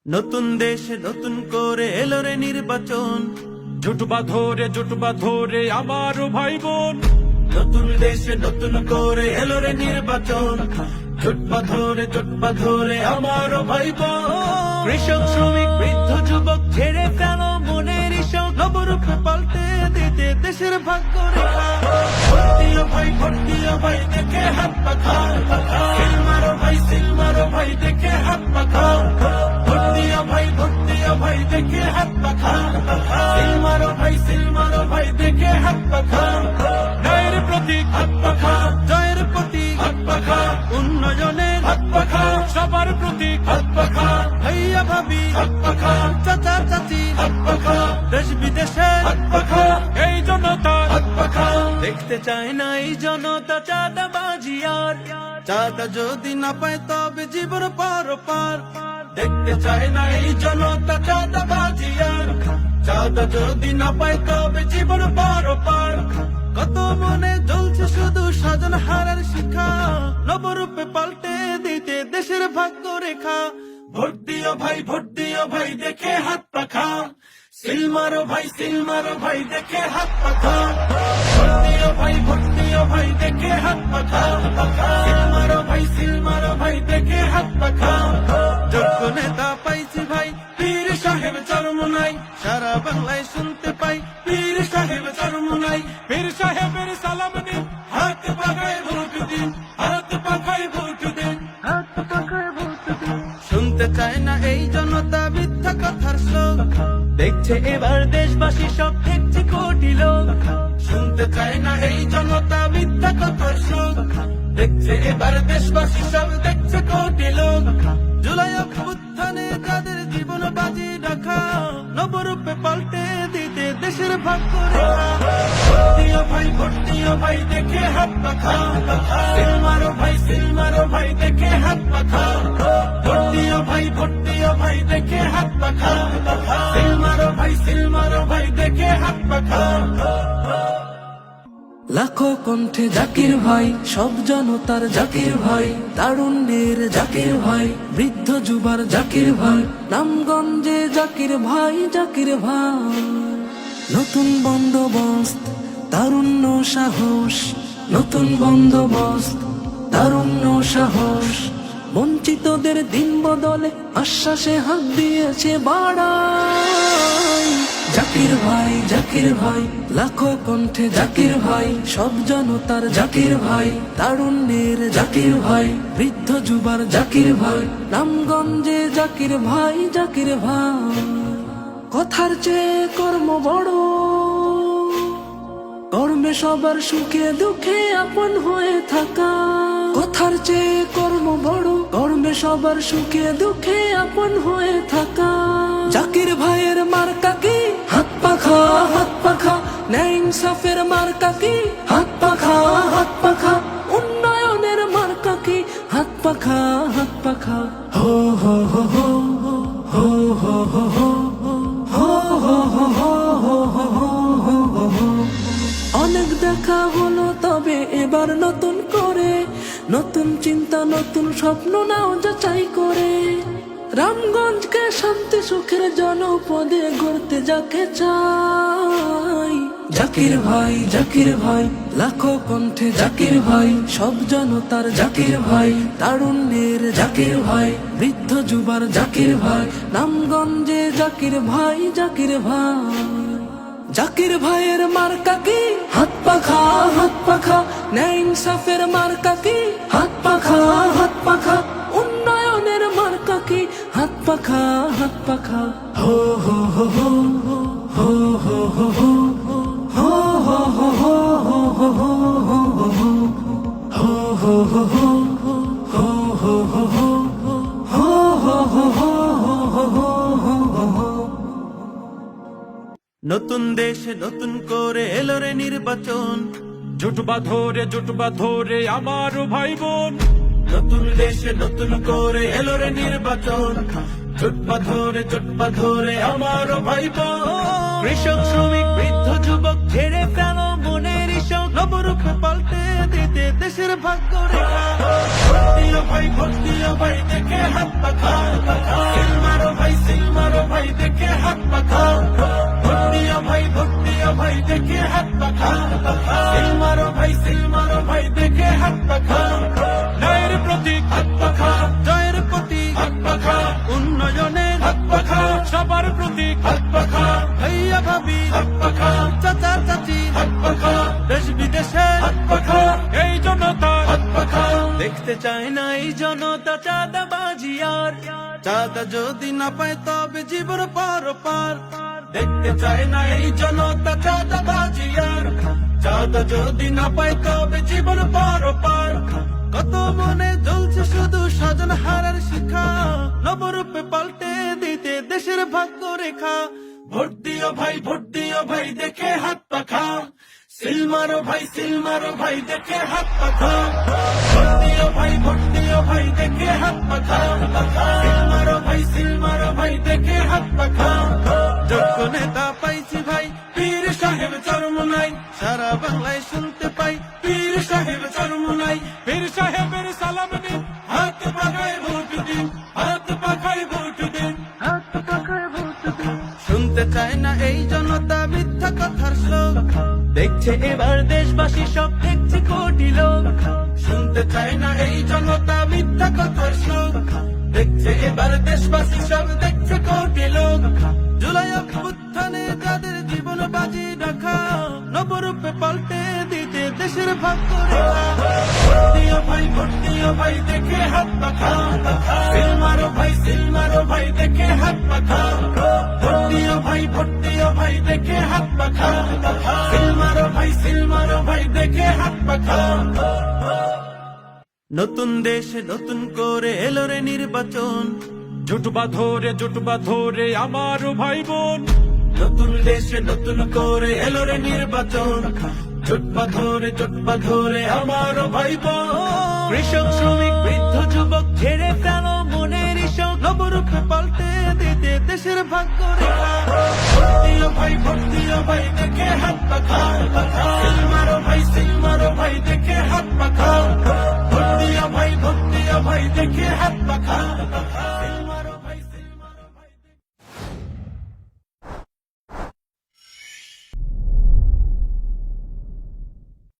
নতুন দেশে নতুন করে এলো রে নির্বাচন, জুটবা ধরে আমার ভাই বোন। নতুন দেশে নতুন করে এলো রে নির্বাচন, জুটবা ধরে আমার ভাই বোন। কৃষক শ্রমিক বৃদ্ধ যুবক ছেড়ে ফেলো মনের ইশক, নবরূপে পাল্টে দিতে দেশের ভাগ্য রেখা। ভোট দিও ভাই দেখে হাত পাখা, সিল মারো ভাই দেখে হাত পাখা। ভোট দিও ভাই দেখে হাত পাখা, সিল মারো ভাই দেখে হাত পাখা। ন্যায়ের প্রতীক হাত পাখা, জয়ের প্রতীক হাত পাখা, উন্নয়নের হাত পাখা, সবার প্রতীক হাত পাখা। ভাইয়া ভাবি হাত পাখা, চাচা চাচি হাত পাখা, দেশ বিদেশে হাত পাখা। এই জনতার হাত পাখা দেখতে চায় না এই জনতা চাঁদাবাজি আর, চাঁদা যদি না পায় তবে জীবন পার। দেখতে চায় না এই জনতা চাঁদাবাজি আর, চাঁদা যদি না পায় তবে জীবন পার। কত মনে জ্বলছে শুধু সাজন হারার শিখা, নবরূপে পাল্টে দিতে দেশের ভাগ্য রেখা। ভোট দিও ভাই দেখে হাত পাখা, সিল মারো ভাই দেখে হাত পাখা। ভোট দিও ভাই দেখে হাত পাখা, সিল মারো ভাই দেখে হাত পাখা। যোগ্য নেতা পাইছি ভাই, পীর সাহেব চরমোনাই, সারা বাংলায় শুনতে পাই পীর সাহেব চরমোনাই। পীর সাহেবের সালাম নিন, হাত পাখায় ভোট দিন, হাত পাখায় ভোট দিন, হাত পাখায় ভোট দিন। শুনতে চায় না এই জনতা মিথ্যা কথার শ্লোক, দেখছে এবার দেশবাসী সব দেখছে কোটি লোক। শুনতে চায় না এই জনতা মিথ্যা কথার শ্লোক, দেখছে এবার দেশবাসী সব দেখছে কোটি লোক। জুলাই অভ্যুত্থানে যাদের জীবন বাজি রাখা, নবরূপে পাল্টে দিতে দেশের ভাগ্য রেখা। ভোট দিও ভাই দেখে হাত পাখা, সিল মারো ভাই দেখে হাত পাখা। ভোট দিও ভাই দেখে হাত পাখা, সিল মারো ভাই দেখে হাত পাখা। লাখো কণ্ঠে জাকির ভাই, সব জনতার জাকির ভাই, তারুণ্যের জাকির ভাই, বৃদ্ধ যুবার জাকির ভাই, নামগঞ্জে জাকির ভাই। নতুন বন্দোবস্ত তারুণ্য সাহস, নতুন বন্দোবস্ত তারুণ্য সাহস, বঞ্চিতদের দিন বদলে আশ্বাসে হাত দিয়েছে বাড়াই। জাকির ভাই লাখো কণ্ঠে জাকির ভাই, সব জনতার জাকির ভাই, তারুণ্যের জাকির ভাই, বৃদ্ধ যুবার জাকির ভাই, নামগঞ্জে জাকির ভাই। কথার চেয়ে কর্ম বড়, কর্মে সবার সুখে দুঃখে আপন হয়ে থাকা। কথার চেয়ে কর্ম বড়, কর্মে সবার সুখে দুঃখে আপন হয়ে থাকা। জাকির ভাইয়ের মার্কা কি? হাত পাখা, ন্যায় ইনসাফের মার্কা কি? হাত পাখা, উন্নয়নের মার্কা কি? হাত পাখা। হো হো হো হো হো হো হো হো অনেক দেখা হলো তবে এবার নতুন করে, নতুন চিন্তা নতুন স্বপ্ন নাও যাচাই করে। রামগঞ্জকে শান্তি সুখের জনপদে গড়তে যাকে চাই। জাকির ভাই লাখো কণ্ঠে জাকির ভাই, সব জনতার জাকির ভাই, তারুণ্যের জাকির ভাই, বৃদ্ধ যুবার জাকির ভাই, নামগঞ্জে জাকির ভাই। জাকির ভাইয়ের মার্কা কি? হাত পাখা, ন্যায় ইনসাফের মার্কা কি? হাত পাখা, উন্নয়নের মার্কা কি? হাত পাখা। হো হো হো হো হো হো হো হো নতুন দেশে নতুন করে এলো রে নির্বাচন, জুটবা ধরে আমার ভাই বোন। নতুন দেশে নতুন করে এলো রে নির্বাচন, জুটবা ধরে আমার ভাই বোন। কৃষক শ্রমিক বৃদ্ধ যুবক ছেড়ে ফেলো মনের ইশক, নবরূপে পাল্টে দিতে দেশের ভাগ্য রেখা। ভোট দিও ভাই দেখে হাত পাখা, সিল মারো ভাই দেখে হাত পাখা সিল মারো ভাই দেখে হাত পাখা ন্যায়ের প্রতীক হাত পাখা জয়ের প্রতীক হাত পাখা উন্নয়নের হাত পাখা সবার প্রতীক হাত পাখা ভাইয়া ভাবি হাত পাখা চাচা চাচি হাত পাখা দেশ বিদেশে হাত পাখা এই জনতার হাত পাখা দেখতে চায় না এই জনতা চাঁদাবাজি আর চাঁদা যদি না পায় তবে জীবন পার পার দেখতে চায় না এই জনতা চাঁদাবাজি আর চাঁদা যদি না পায় তবে জীবন পার পার কত মনে জ্বলছে শুধু স্বজন হারার শিখা নবরূপে পাল্টে দিতে দেশের ভাগ্য রেখা ভোট দিও ভাই দেখে হাত পাখা সিল মারো ভাই দেখে হাত পাখা ভোট দিও ভাই দেখে হাত পাখা সিল মারো ভাই দেখে হাত পাখা যোগ্য নেতা পাইছি ভাই পীর সাহেব চরমুনাই সারা বাংলায় শুনতে পাই পীর সাহেব চরমুনাই পীর সাহেবের সালাম নিন হাত পাখায় ভোট দিন হাত পাখায় ভোট দিন হাত পাখায় ভোট দিন শুনতে চায় না এই জনতা মিথ্যা কথার শ্লোক দেখছে এবার দেশবাসী সব দেখছে কোটি লোক শুনতে চায় না এই জনতা মিথ্যা কথার শ্লোক দেখছে এবার দেশবাসী সব দেখছে কোটি লোক জুলাই অভ্যুত্থানে যাদের জীবন বাজি রাখা নবরূপে পাল্টে দিতে দেশের ভাগ্য রেখা ভোট দিও ভাই দেখে হাত পাখা সিল মারো ভাই দেখে হাত পাখা ভোট দিও ভাই দেখে হাত পাখা সিল মারো ভাই দেখে হাত পাখা নতুন দেশে নতুন করে এলো রে নির্বাচন জুটবা ধরে আমার ভাই বোন নতুন দেশে নতুন করে এলো রে নির্বাচন জুটবা ধরে আমার ভাই বোন কৃষক শ্রমিক বৃদ্ধ যুবক ছেড়ে ফেলো মনের ইশক নবরূপে পাল্টে দিতে দেশের ভাগ্য রেখা ভোট দিও ভাই দেখে হাত পাখা সিল মারো ভাই দেখে হাত পাখা ভোট দিও ভাই দেখে হাত পাখা